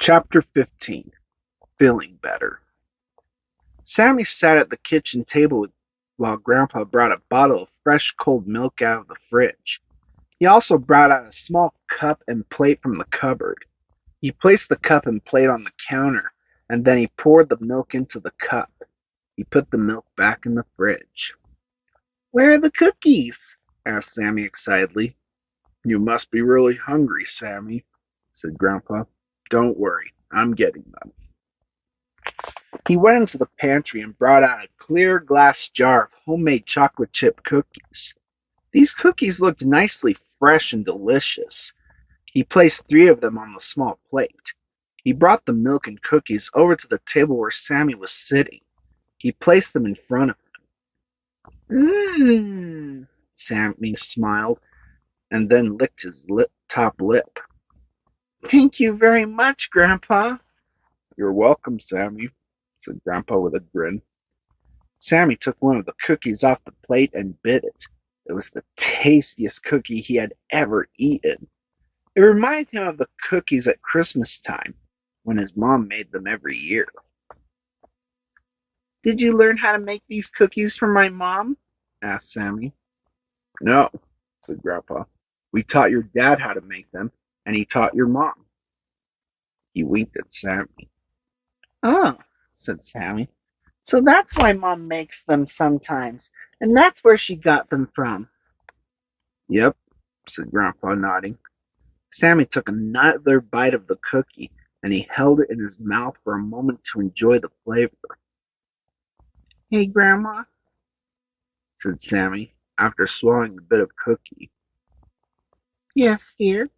Chapter 15. Feeling Better. Sammy sat at the kitchen table while Grandpa brought a bottle of fresh cold milk out of the fridge. He also brought out a small cup and plate from the cupboard. He placed the cup and plate on the counter, and then he poured the milk into the cup. He put the milk back in the fridge. "Where are the cookies?" asked Sammy excitedly. "You must be really hungry, Sammy," said Grandpa. "Don't worry, I'm getting them." He went into the pantry and brought out a clear glass jar of homemade chocolate chip cookies. These cookies looked nicely fresh and delicious. He placed 3 of them on the small plate. He brought the milk and cookies over to the table where Sammy was sitting. He placed them in front of him. Sammy smiled and then licked his top lip. "Thank you very much, Grandpa." "You're welcome, Sammy," said Grandpa with a grin. Sammy took one of the cookies off the plate and bit it. It was the tastiest cookie he had ever eaten. It reminded him of the cookies at Christmas time, when his mom made them every year. "Did you learn how to make these cookies from my mom?" asked Sammy. "No," said Grandpa. "We taught your dad how to make them, and he taught your mom." He winked at Sammy. "Oh," said Sammy. "So that's why Mom makes them sometimes, and that's where she got them from." "Yep," said Grandpa, nodding. Sammy took another bite of the cookie, and he held it in his mouth for a moment to enjoy the flavor. "Hey, Grandma," said Sammy, after swallowing a bit of cookie. "Yes, dear?"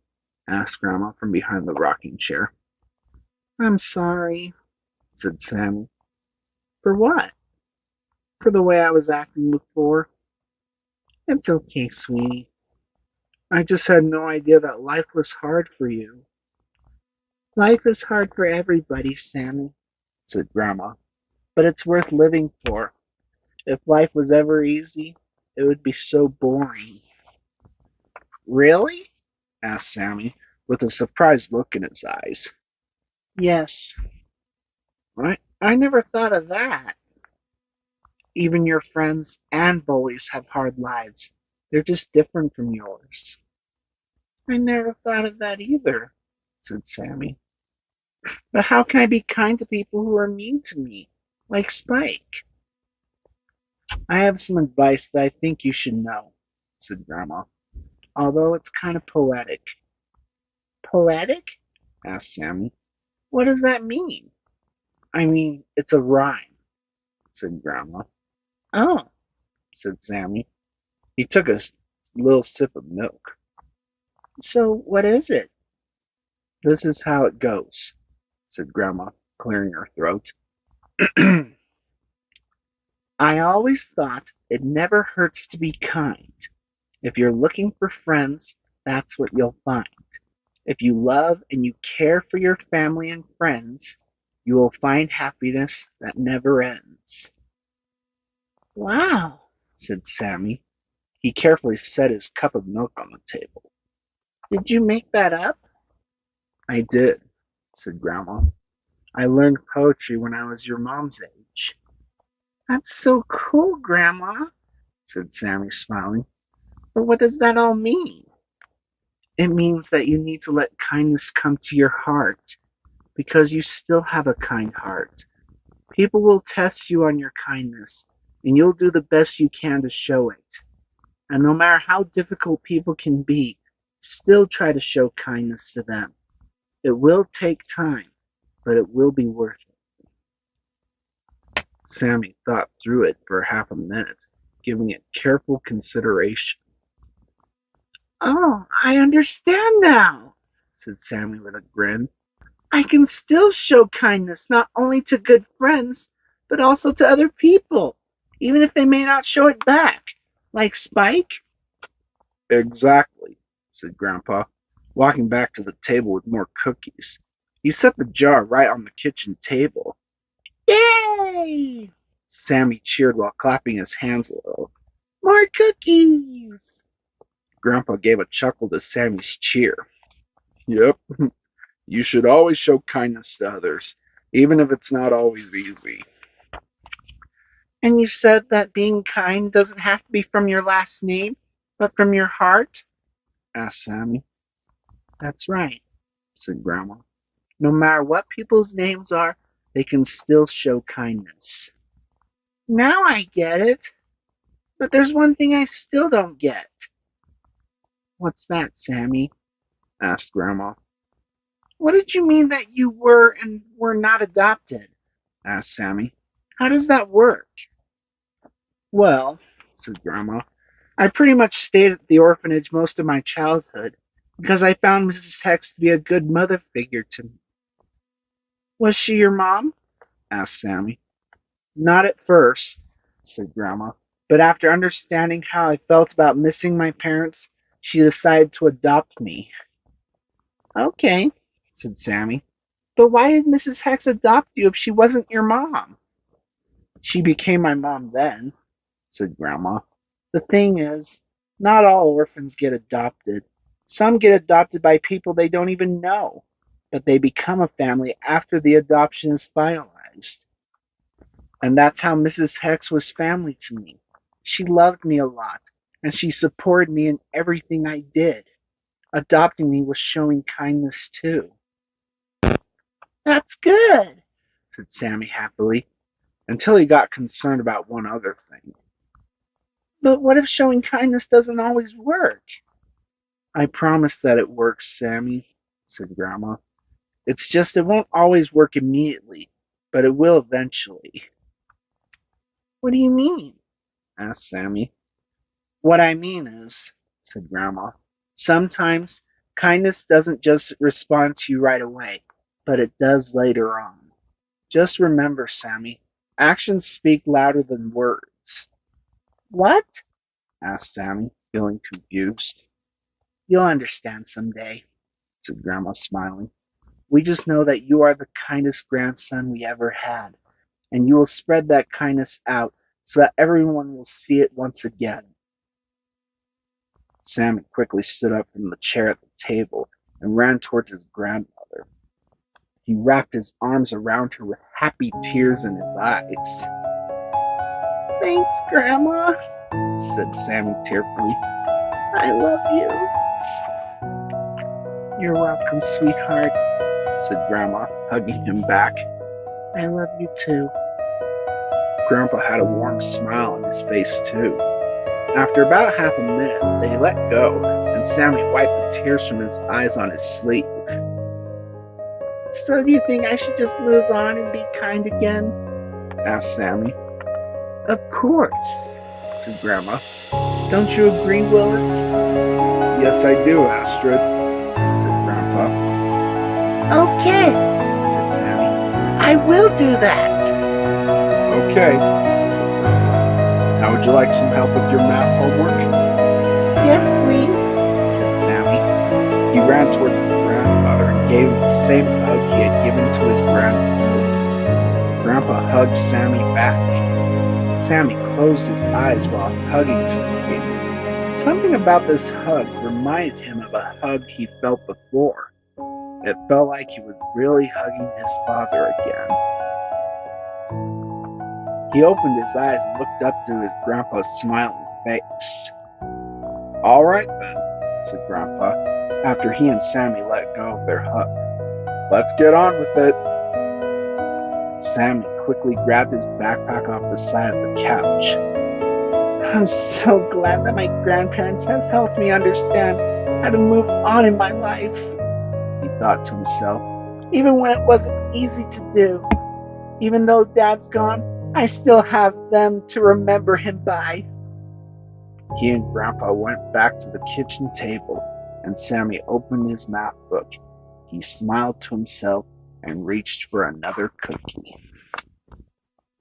asked Grandma from behind the rocking chair. "I'm sorry," said Sammy. "For what?" "For the way I was acting before." "It's okay, sweetie. I just had no idea that life was hard for you." "Life is hard for everybody, Sammy," said Grandma, "but it's worth living for. If life was ever easy, it would be so boring." "Really?" asked Sammy, with a surprised look in his eyes. "Yes." I never thought of that." "Even your friends and bullies have hard lives. They're just different from yours." "I never thought of that either," said Sammy. "But how can I be kind to people who are mean to me, like Spike?" "I have some advice that I think you should know," said Grandma, "although it's kind of poetic." "Poetic?" asked Sammy. "What does that mean?" "I mean, it's a rhyme," said Grandma. "Oh," said Sammy. He took a little sip of milk. "So what is it?" "This is how it goes," said Grandma, clearing her throat. "I always thought it never hurts to be kind. If you're looking for friends, that's what you'll find. If you love and you care for your family and friends, you will find happiness that never ends." "Wow," said Sammy. He carefully set his cup of milk on the table. "Did you make that up?" "I did," said Grandma. "I learned poetry when I was your mom's age." "That's so cool, Grandma," said Sammy, smiling. "But what does that all mean?" "It means that you need to let kindness come to your heart, because you still have a kind heart. People will test you on your kindness, and you'll do the best you can to show it. And no matter how difficult people can be, still try to show kindness to them. It will take time, but it will be worth it." Sammy thought through it for half a minute, giving it careful consideration. "Oh, I understand now," said Sammy with a grin. "I can still show kindness not only to good friends, but also to other people, even if they may not show it back, like Spike." "Exactly," said Grandpa, walking back to the table with more cookies. He set the jar right on the kitchen table. "Yay!" Sammy cheered while clapping his hands a little. "More cookies!" Grandpa gave a chuckle to Sammy's cheer. "Yep, You should always show kindness to others, even if it's not always easy. And you said that being kind doesn't have to be from your last name, but from your heart? Asked Sammy. That's right. Said Grandma. No matter what people's names are, they can still show kindness. Now I get it. But there's one thing I still don't get. What's that, Sammy? Asked Grandma. What did you mean that you were and were not adopted? Asked Sammy. How does that work? Well, said Grandma, I pretty much stayed at the orphanage most of my childhood because I found Mrs. Hex to be a good mother figure to me. Was she your mom? asked Sammy. Not at first, Said Grandma. but after understanding how I felt about missing my parents, she decided to adopt me. Okay, Said Sammy. but why did Mrs. Hex adopt you if she wasn't your mom? She became my mom then. Said Grandma. The thing is, not all orphans get adopted. Some get adopted by people they don't even know, but they become a family after the adoption is finalized. And that's how Mrs. Hex was family to me. She loved me a lot, and she supported me in everything I did. Adopting me was showing kindness too. That's good, Said Sammy happily, until he got concerned about one other thing. but what if showing kindness doesn't always work? I promise that it works, Sammy, said Grandma. It's just it won't always work immediately, but it will eventually, What do you mean? asked Sammy. What I mean is, Said Grandma. sometimes kindness doesn't just respond to you right away, but it does later on. Just remember, Sammy, actions speak louder than words. What? Asked Sammy, feeling confused. You'll understand someday, Said Grandma, smiling. we just know that you are the kindest grandson we ever had, and you will spread that kindness out so that everyone will see it once again. Sammy quickly stood up from the chair at the table and ran towards his grandmother. He wrapped his arms around her with happy tears in his eyes. Thanks, Grandma, Said Sammy tearfully. I love you. You're welcome, sweetheart, Said Grandma, hugging him back. I love you too. Grandpa had a warm smile on his face, too. After about half a minute, they let go, and Sammy wiped the tears from his eyes on his sleeve. So do you think I should just move on and be kind again? Asked Sammy. Of course, Said Grandma. don't you agree, Willis? Yes, I do, Astrid, said Grandpa. Okay, Said Sammy. I will do that. Okay, said Grandpa. Now would you like some help with your math homework? Yes, please. Said Sammy. He ran towards his grandfather and gave him the same hug he had given to his grandmother. Grandpa hugged Sammy back. Sammy closed his eyes while hugging Sammy. Something about this hug reminded him of a hug he felt before. It felt like he was really hugging his father again. He opened his eyes and looked up to his grandpa's smiling face. All right then, said Grandpa, after he and Sammy let go of their hug. Let's get on with it. Sammy quickly grabbed his backpack off the side of the couch. I'm so glad that my grandparents have helped me understand how to move on in my life, He thought to himself. even when it wasn't easy to do. Even though Dad's gone, I still have them to remember him by. He and Grandpa went back to the kitchen table, and Sammy opened his math book. He smiled to himself and reached for another cookie.